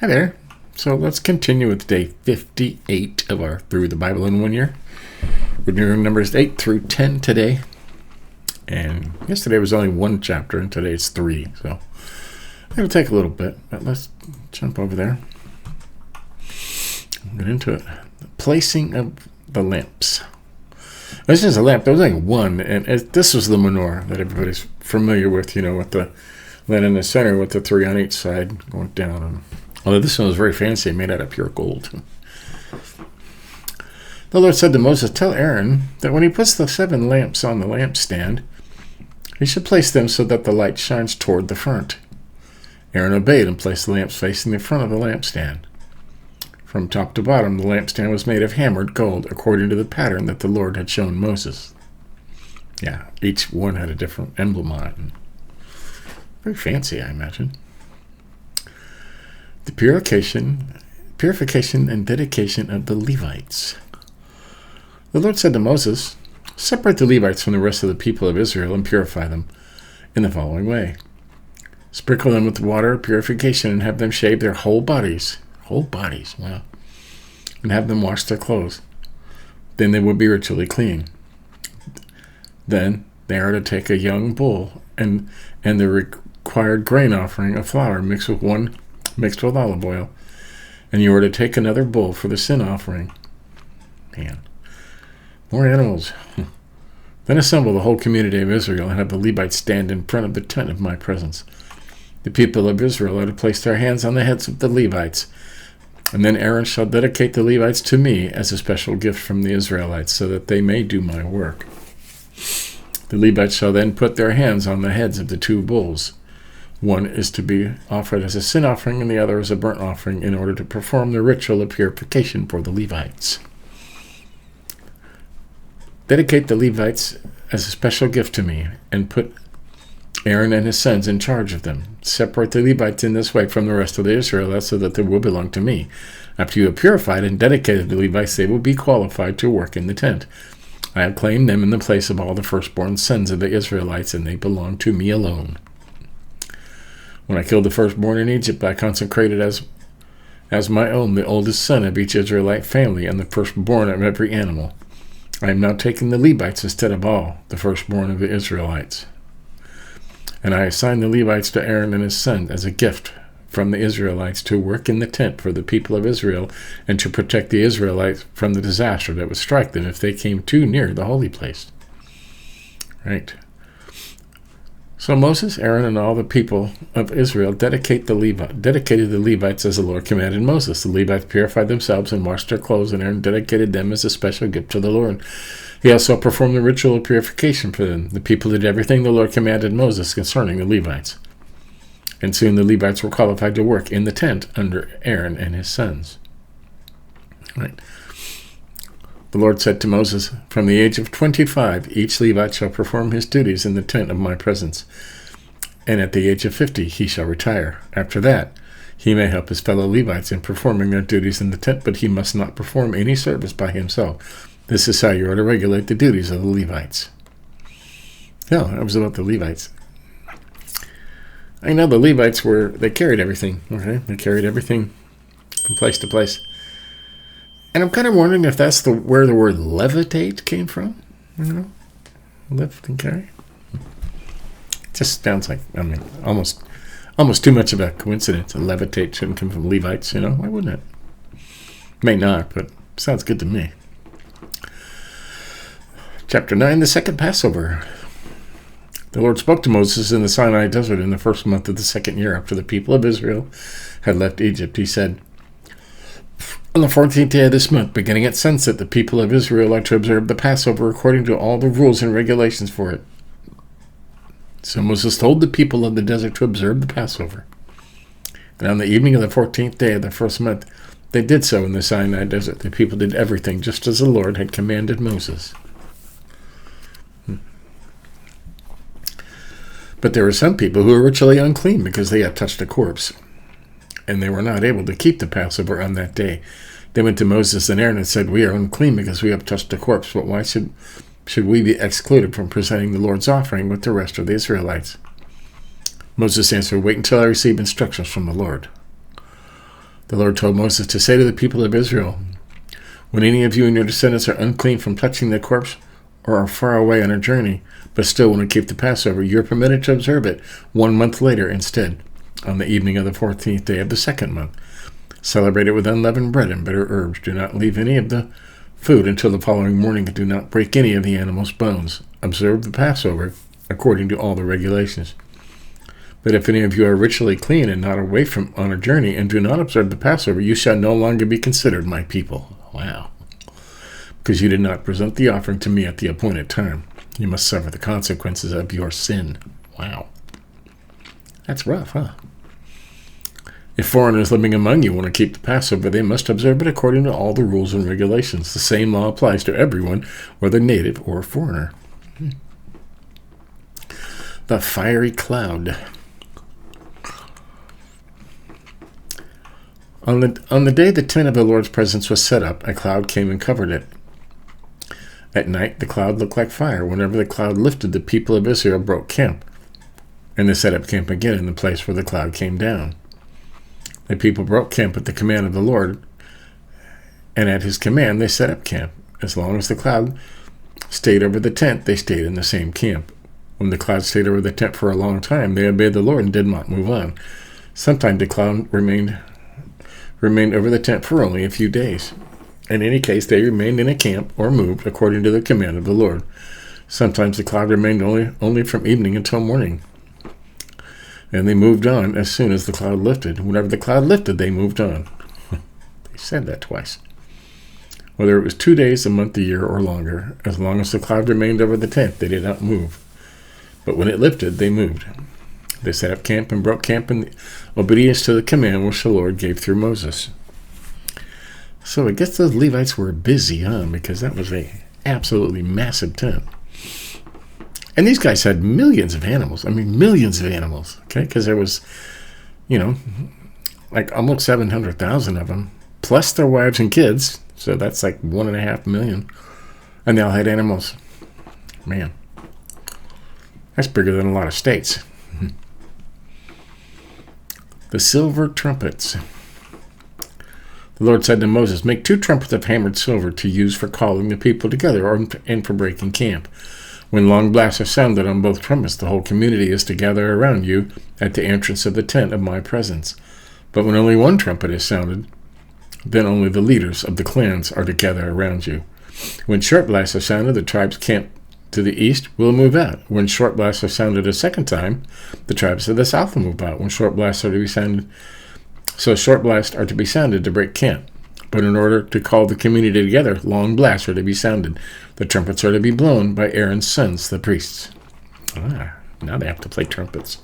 Hi there. So let's continue with day 58 of our Through the Bible in 1 Year. We're doing numbers 8 through 10 today. And yesterday was only one chapter, and today it's 3. So it'll take a little bit, but let's jump over there. Get into it. The placing of the lamps. This is a lamp. There was only one, and this was the menorah that everybody's familiar with, with the lamp in the center with the 3 on each side going down. Although this one was very fancy, made out of pure gold. The Lord said to Moses, "Tell Aaron that when he puts the 7 lamps on the lampstand, he should place them so that the light shines toward the front." Aaron obeyed and placed the lamps facing the front of the lampstand. From top to bottom, the lampstand was made of hammered gold, according to the pattern that the Lord had shown Moses. Yeah, each one had a different emblem on it. Very fancy, I imagine. The purification and dedication of the Levites. The Lord said to Moses, "Separate the Levites from the rest of the people of Israel and purify them in the following way. Sprinkle them with water of purification and have them shave their whole bodies. Whole bodies, wow. And have them wash their clothes. Then they will be ritually clean. Then they are to take a young bull and the required grain offering of flour mixed with olive oil, and you are to take another bull for the sin offering." Man, more animals. Then assemble the whole community of Israel and have the Levites stand in front of the tent of my presence. The people of Israel are to place their hands on the heads of the Levites, and then Aaron shall dedicate the Levites to me as a special gift from the Israelites, so that they may do my work. The Levites shall then put their hands on the heads of the 2 bulls. One is to be offered as a sin offering, and the other as a burnt offering, in order to perform the ritual of purification for the Levites. Dedicate the Levites as a special gift to me, and put Aaron and his sons in charge of them. Separate the Levites in this way from the rest of the Israelites, so that they will belong to me. After you have purified and dedicated the Levites, they will be qualified to work in the tent. I have claimed them in the place of all the firstborn sons of the Israelites, and they belong to me alone. When I killed the firstborn in Egypt, I consecrated as my own the oldest son of each Israelite family and the firstborn of every animal. I am now taking the Levites instead of all the firstborn of the Israelites. And I assign the Levites to Aaron and his son as a gift from the Israelites to work in the tent for the people of Israel and to protect the Israelites from the disaster that would strike them if they came too near the holy place. Right. So Moses, Aaron, and all the people of Israel dedicated the Levites as the Lord commanded Moses. The Levites purified themselves and washed their clothes, and Aaron dedicated them as a special gift to the Lord. He also performed the ritual of purification for them. The people did everything the Lord commanded Moses concerning the Levites. And soon the Levites were qualified to work in the tent under Aaron and his sons. Right. The Lord said to Moses, "From the age of 25, each Levite shall perform his duties in the tent of my presence. And at the age of 50, he shall retire. After that, he may help his fellow Levites in performing their duties in the tent, but he must not perform any service by himself. This is how you are to regulate the duties of the Levites." Yeah, that was about the Levites. I know the Levites they carried everything, okay? They carried everything from place to place. And I'm kind of wondering if that's where the word levitate came from. Lift and carry. Just sounds like, almost too much of a coincidence. A levitate shouldn't come from Levites, Why wouldn't it? May not, but sounds good to me. Chapter 9, the second Passover. The Lord spoke to Moses in the Sinai desert in the first month of the 2nd year after the people of Israel had left Egypt. He said, "On the 14th day of this month, beginning at sunset, the people of Israel are to observe the Passover according to all the rules and regulations for it." So Moses told the people of the desert to observe the Passover. And on the evening of the 14th day of the first month, they did so in the Sinai desert. The people did everything just as the Lord had commanded Moses. But there were some people who were ritually unclean because they had touched a corpse, and they were not able to keep the Passover on that day. They went to Moses and Aaron and said, "We are unclean because we have touched a corpse, but why should we be excluded from presenting the Lord's offering with the rest of the Israelites?" Moses answered, "Wait until I receive instructions from the Lord." The Lord told Moses to say to the people of Israel, when any of you and your descendants are unclean from touching the corpse or are far away on a journey, but still want to keep the Passover, you are permitted to observe it 1 month later instead, on the evening of the 14th day of the second month. Celebrate it with unleavened bread and bitter herbs. Do not leave any of the food until the following morning, and do not break any of the animal's bones. Observe the Passover according to all the regulations. But if any of you are ritually clean and not away from on a journey and do not observe the Passover, you shall no longer be considered my people. Wow. Because you did not present the offering to me at the appointed time. You must suffer the consequences of your sin. Wow. That's rough, huh? If foreigners living among you want to keep the Passover, they must observe it according to all the rules and regulations. The same law applies to everyone, whether native or foreigner. The fiery cloud. On the day the tent of the Lord's presence was set up, a cloud came and covered it. At night, the cloud looked like fire. Whenever the cloud lifted, the people of Israel broke camp, and they set up camp again in the place where the cloud came down. The people broke camp at the command of the Lord, and at his command they set up camp. As long as the cloud stayed over the tent, they stayed in the same camp. When the cloud stayed over the tent for a long time, they obeyed the Lord and did not move on. Sometimes the cloud remained over the tent for only a few days. In any case, they remained in a camp or moved according to the command of the Lord. Sometimes the cloud remained only from evening until morning, and they moved on as soon as the cloud lifted. Whenever the cloud lifted, they moved on. They said that twice. Whether it was 2 days, a month, a year, or longer, as long as the cloud remained over the tent, they did not move. But when it lifted, they moved. They set up camp and broke camp in obedience to the command which the Lord gave through Moses. So I guess those Levites were busy, huh? Because that was a absolutely massive tent. And these guys had millions of animals. I mean, millions of animals, okay? Because there was, like almost 700,000 of them, plus their wives and kids. So that's like 1.5 million. And they all had animals. Man, that's bigger than a lot of states. The silver trumpets. The Lord said to Moses, make 2 trumpets of hammered silver to use for calling the people together and for breaking camp. When long blasts are sounded on both trumpets, the whole community is to gather around you at the entrance of the tent of my presence. But when only 1 trumpet is sounded, then only the leaders of the clans are to gather around you. When short blasts are sounded, the tribes camped to the east will move out. When short blasts are sounded a second time, the tribes to the south will move out. When short blasts are to be sounded, short blasts are to be sounded to break camp. But in order to call the community together, long blasts are to be sounded. The trumpets are to be blown by Aaron's sons, the priests. Now they have to play trumpets.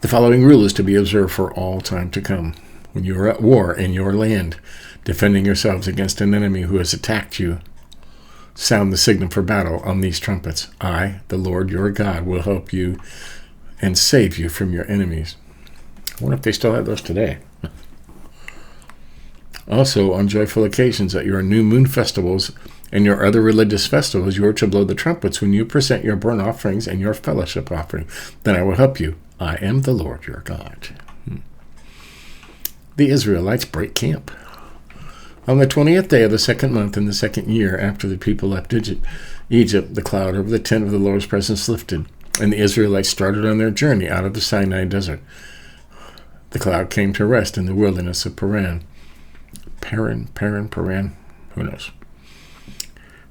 The following rule is to be observed for all time to come. When you are at war in your land, defending yourselves against an enemy who has attacked you, sound the signal for battle on these trumpets. I, the Lord your God, will help you and save you from your enemies. I wonder if they still have those today. Also, on joyful occasions at your new moon festivals and your other religious festivals, you are to blow the trumpets when you present your burnt offerings and your fellowship offering. Then I will help you. I am the Lord your God. The Israelites break camp. On the 20th day of the second month in the second year after the people left Egypt, the cloud over the tent of the Lord's presence lifted, and the Israelites started on their journey out of the Sinai desert. The cloud came to rest in the wilderness of Paran. Paran, who knows?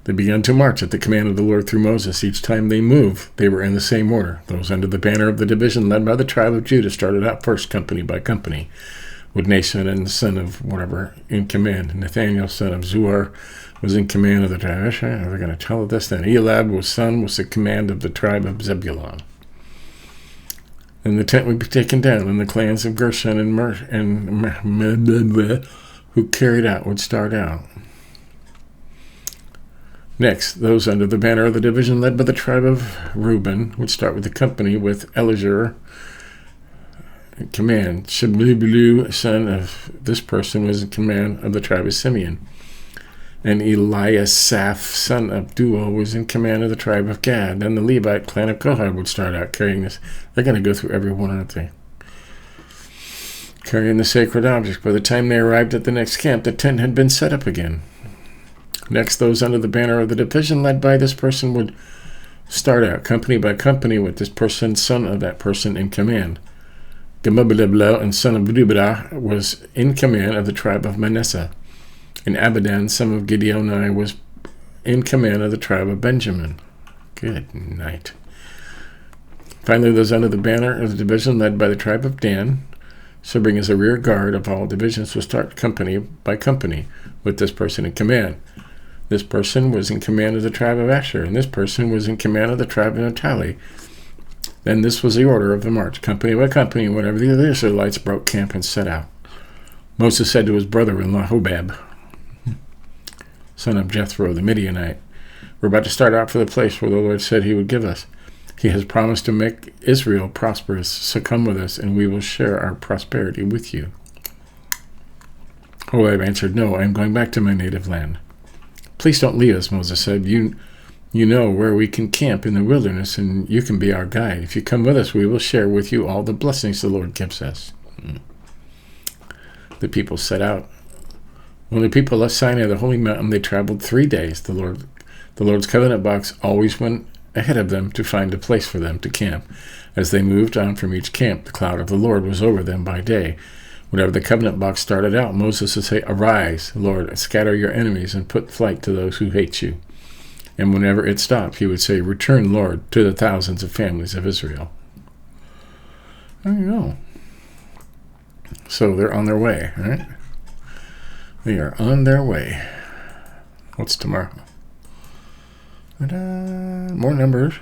They began to march at the command of the Lord through Moses. Each time they moved, they were in the same order. Those under the banner of the division led by the tribe of Judah started out first, company by company, with Nason and the son of whatever in command. Nathaniel, son of Zuar, was in command of the tribe. They're going to tell us this then. Eliab, son, was the command of the tribe of Zebulun. And the tent would be taken down, and the clans of Gershon and who carried out would start out. Next, those under the banner of the division led by the tribe of Reuben would start with the company with Elizur in command. Shebulu, son of this person, was in command of the tribe of Simeon. And Eliasaph, son of Duo, was in command of the tribe of Gad. Then the Levite clan of Kohath would start out carrying this. They're going to go through every one, aren't they? carrying the sacred objects. By the time they arrived at the next camp, the tent had been set up again. Next, those under the banner of the division led by this person would start out, company by company, with this person, son of that person, in command. Gamabelebla and son of Budubra was in command of the tribe of Manasseh, and Abidan, son of Gideoni, was in command of the tribe of Benjamin. Good night. Finally, those under the banner of the division led by the tribe of Dan, serving as a rear guard of all divisions, will start company by company with this person in command. This person was in command of the tribe of Asher, and this person was in command of the tribe of Naphtali. Then this was the order of the march, company by company, whenever the other Israelites broke camp and set out. Moses said to his brother-in-law Hobab, son of Jethro the Midianite, "We're about to start out for the place where the Lord said he would give us. He has promised to make Israel prosperous, so come with us, and we will share our prosperity with you." Hobab answered, "No, I am going back to my native land." "Please don't leave us," Moses said. You know where we can camp in the wilderness, and you can be our guide. If you come with us, we will share with you all the blessings the Lord gives us. The people set out. When the people left Sinai, the holy mountain, they traveled 3 days. The Lord's covenant box always went ahead of them to find a place for them to camp. As they moved on from each camp, the cloud of the Lord was over them by day. Whenever the covenant box started out, Moses would say, "Arise, Lord, scatter your enemies and put flight to those who hate you." And whenever it stopped, he would say, "Return, Lord, to the thousands of families of Israel." There you go. So they're on their way, right? They are on their way. What's tomorrow? More numbers.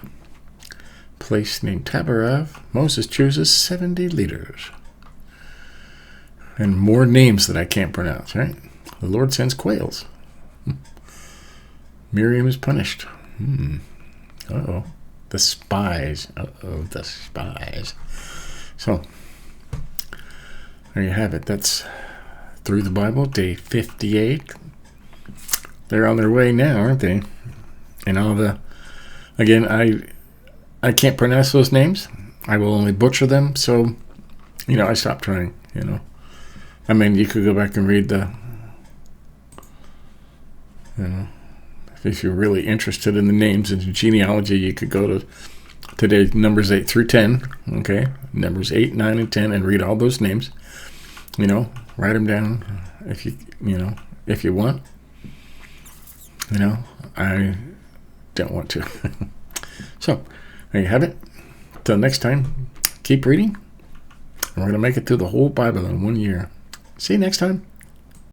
Place named Taberah. Moses chooses 70 leaders. And more names that I can't pronounce, right? The Lord sends quails. Miriam is punished. Uh-oh. The spies. The spies. So, there you have it. That's Through the Bible, day 58. They're on their way now, aren't they? And all again, I can't pronounce those names. I will only butcher them, so, I stopped trying, I mean, you could go back and read if you're really interested in the names and genealogy, you could go to today's Numbers 8 through 10, okay? Numbers 8, 9, and 10, and read all those names. Write them down if you want. I don't want to. So, there you have it. Till next time, keep reading. And we're going to make it through the whole Bible in 1 year. See you next time.